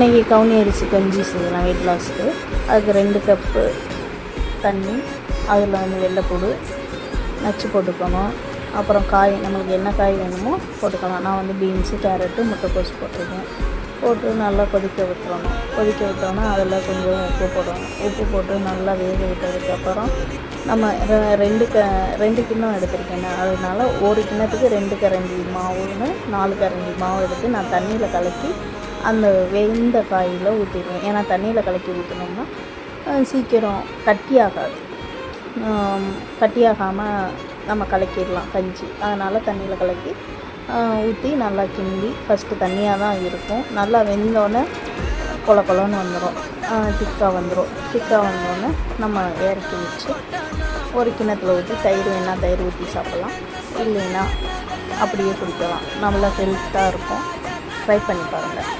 இன்றைக்கி கவுனி அரிசி கஞ்சி செய்யலாம் வெயிட் லாஸ்க்கு. அதுக்கு 2 கப்பு தண்ணி, அதில் வந்து வெள்ளைப்பூடு நச்சு போட்டுக்கணும். அப்புறம் காய் நம்மளுக்கு என்ன காய் வேணுமோ போட்டுக்கலாம். நான் வந்து பீன்ஸு, கேரட்டு, முட்டைக்கோஸ் போட்டிருக்கேன். போட்டு நல்லா கொதிக்க விட்டுறணும். கொதிக்க விட்டோன்னா அதில் கொஞ்சம் உப்பு போடணும். உப்பு போட்டு நல்லா வேக விட்டதுக்கப்புறம் நம்ம 2 கிண்ணம் எடுத்திருக்கேன். அதனால ஒரு கிண்ணத்துக்கு 2 கரண்டி மாவுன்னு 4 கரண்டி மாவு எடுத்து நான் தண்ணியில் கலக்கி அந்த வெந்த காயில் ஊற்றிடுவேன். ஏன்னா தண்ணியில் கலக்கி ஊற்றினோம்னா சீக்கிரம் கட்டியாகாமல் நம்ம கலக்கிடலாம் கஞ்சி. அதனால் தண்ணியில் கலக்கி ஊற்றி நல்லா கிண்டி, ஃபஸ்ட்டு தண்ணியாக தான் இருக்கும். நல்லா வெந்தோடனே கொலன்னு வந்துடும், திக்காக வந்தோடனே நம்ம இறக்கி வச்சு ஒரு கிண்ணத்தில் ஊற்றி தயிர் வேணால் தயிர் ஊற்றி சாப்பிட்லாம், இல்லைன்னா அப்படியே குடிக்கலாம். நல்லா ஹெல்த்தாக இருக்கும். ட்ரை பண்ணி பாருங்கள்.